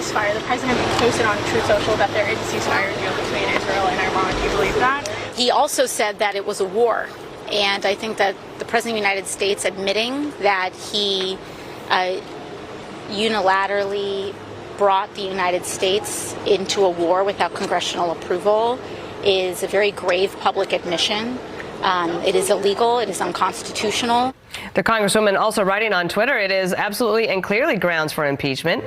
ceasefire. The president posted on Truth Social that there is a ceasefire deal between Israel and Iran. Do you believe that? He also said that it was a war. And I think that the President of the United States admitting that he unilaterally brought the United States into a war without congressional approval is a very grave public admission. It is illegal. It is unconstitutional. The Congresswoman also writing on Twitter, it is absolutely and clearly grounds for impeachment.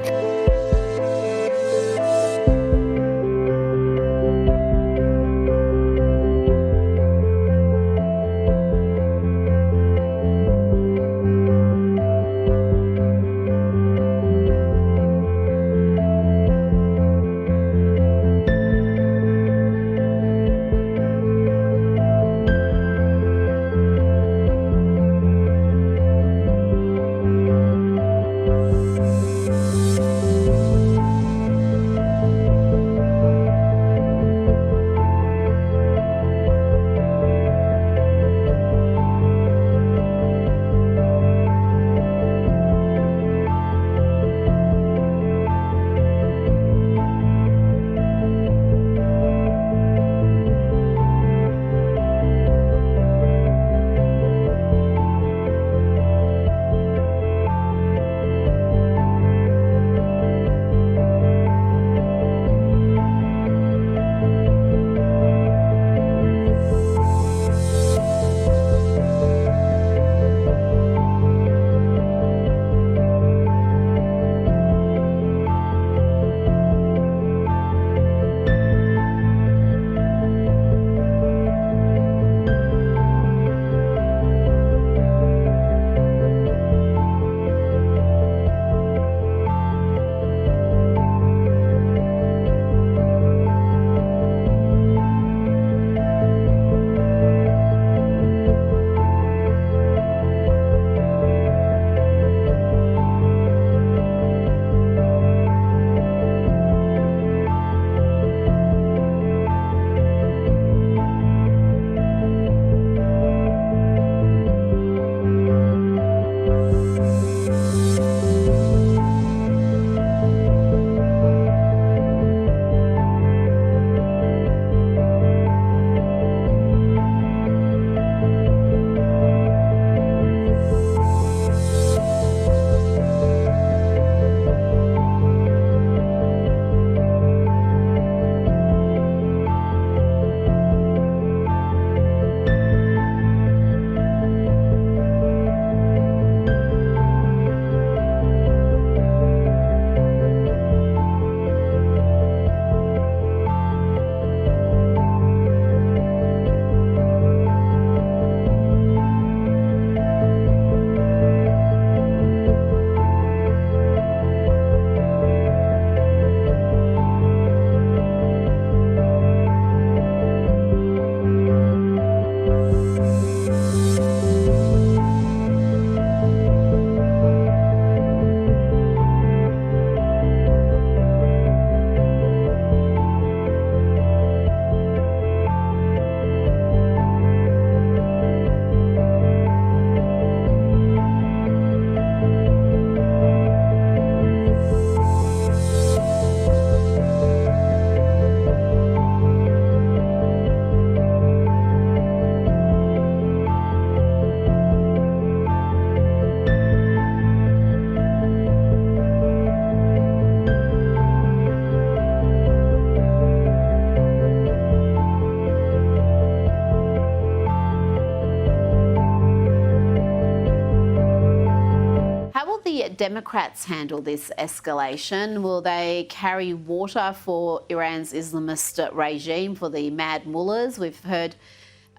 Democrats handle this escalation? Will they carry water for Iran's Islamist regime, for the mad mullahs? We've heard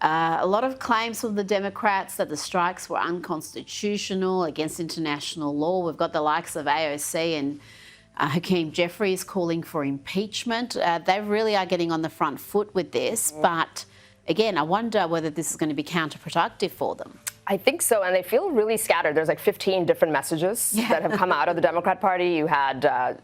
a lot of claims from the Democrats that the strikes were unconstitutional, against international law. We've got the likes of AOC and Hakeem Jeffries calling for impeachment. They really are getting on the front foot with this. But again, I wonder whether this is going to be counterproductive for them. I think so, and they feel really scattered. There's like 15 different messages that have come out of the Democrat Party. You had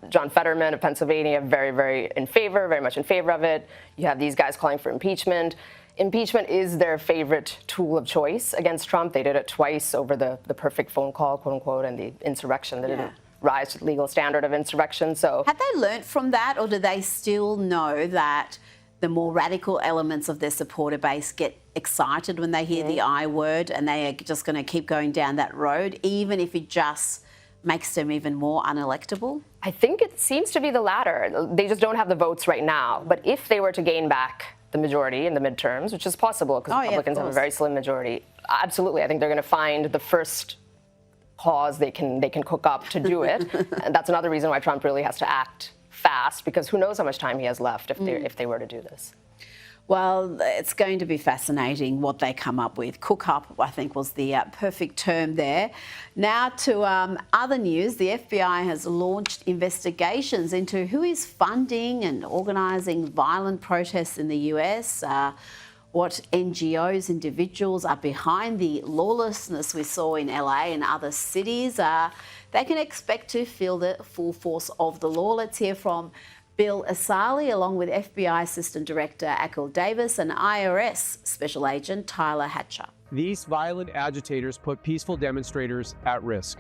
John Fetterman of Pennsylvania very much in favor of it. You have these guys calling for impeachment. Impeachment is their favorite tool of choice against Trump. They did it twice over the perfect phone call, quote unquote, and the insurrection. They didn't rise to the legal standard of insurrection. So have they learnt from that, or do they still know that the more radical elements of their supporter base get excited when they hear the I word, and they are just going to keep going down that road, even if it just makes them even more unelectable? I think it seems to be the latter. They just don't have the votes right now. But if they were to gain back the majority in the midterms, which is possible because Republicans have a very slim majority, absolutely, I think they're going to find the first cause they can cook up to do it. And that's another reason why Trump really has to act fast, because who knows how much time he has left if they were to do this. Well, it's going to be fascinating what they come up with. Cook up, I think, was the perfect term there. Now to other news. The FBI has launched investigations into who is funding and organising violent protests in the US, what NGOs, individuals are behind the lawlessness we saw in LA and other cities. They can expect to feel the full force of the law. Let's hear from Bill Asali, along with FBI Assistant Director Akil Davis and IRS Special Agent Tyler Hatcher. These violent agitators put peaceful demonstrators at risk.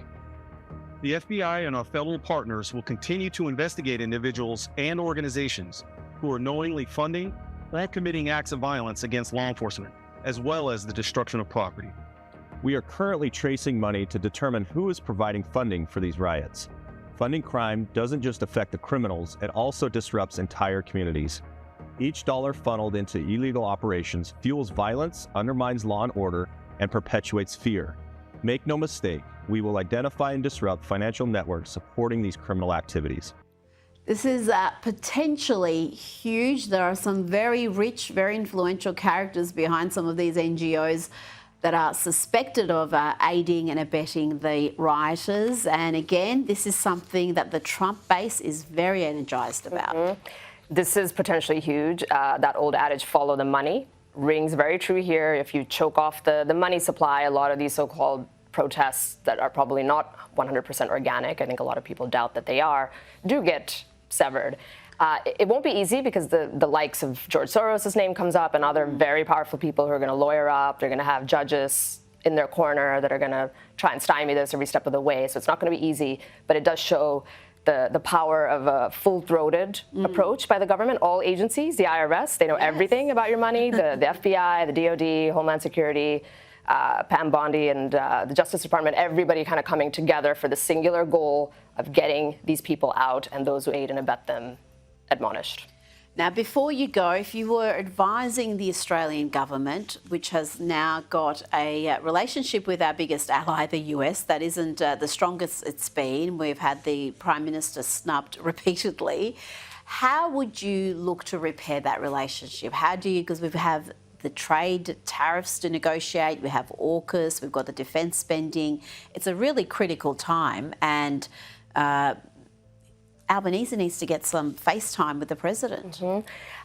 The FBI and our federal partners will continue to investigate individuals and organizations who are knowingly funding or committing acts of violence against law enforcement, as well as the destruction of property. We are currently tracing money to determine who is providing funding for these riots. Funding crime doesn't just affect the criminals, it also disrupts entire communities. Each dollar funneled into illegal operations fuels violence, undermines law and order, and perpetuates fear. Make no mistake, we will identify and disrupt financial networks supporting these criminal activities. This is potentially huge. There are some very rich, very influential characters behind some of these NGOs that are suspected of aiding and abetting the rioters. And again, this is something that the Trump base is very energised about. This is potentially huge. That old adage, follow the money, rings very true here. If you choke off the money supply, a lot of these so-called protests that are probably not 100% organic, I think a lot of people doubt that they are, do get severed. It won't be easy because the likes of George Soros' name comes up and other very powerful people who are going to lawyer up. They're going to have judges in their corner that are going to try and stymie this every step of the way. So it's not going to be easy, but it does show the power of a full-throated approach by the government. All agencies, the IRS, they know everything about your money, the FBI, the DOD, Homeland Security, Pam Bondi, and the Justice Department, everybody kind of coming together for the singular goal of getting these people out and those who aid and abet them admonished. Now, before you go, if you were advising the Australian government, which has now got a relationship with our biggest ally, the US, that isn't the strongest it's been, we've had the Prime Minister snubbed repeatedly, how would you look to repair that relationship? How do you, because we have the trade tariffs to negotiate, we have AUKUS, we've got the defence spending. It's a really critical time, and Albanese needs to get some face time with the president.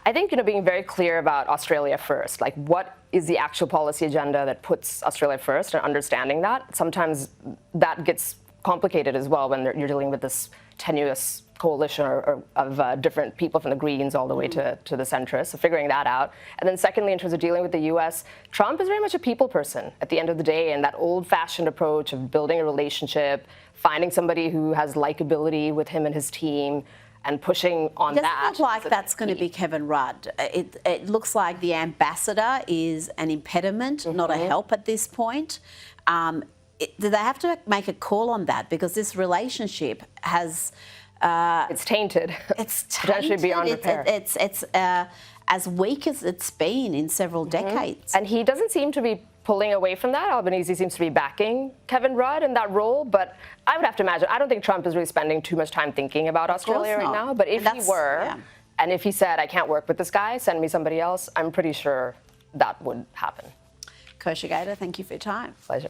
I think, being very clear about Australia first, like what is the actual policy agenda that puts Australia first, and understanding that. Sometimes that gets complicated as well when you're dealing with this tenuous coalition of different people from the Greens all the way to the centrists, so figuring that out. And then secondly, in terms of dealing with the U.S., Trump is very much a people person at the end of the day, and that old-fashioned approach of building a relationship, finding somebody who has likability with him and his team, and pushing on that. It doesn't look like that's going to be Kevin Rudd. It looks like the ambassador is an impediment, not a help at this point. Do they have to make a call on that? Because this relationship has... it's tainted. It's potentially beyond repair. It's as weak as it's been in several decades. And he doesn't seem to be pulling away from that. Albanese seems to be backing Kevin Rudd in that role. But I would have to imagine, I don't think Trump is really spending too much time thinking about Australia right now. But if he were, and if he said, I can't work with this guy, send me somebody else, I'm pretty sure that would happen. Kosher Gator, thank you for your time. Pleasure.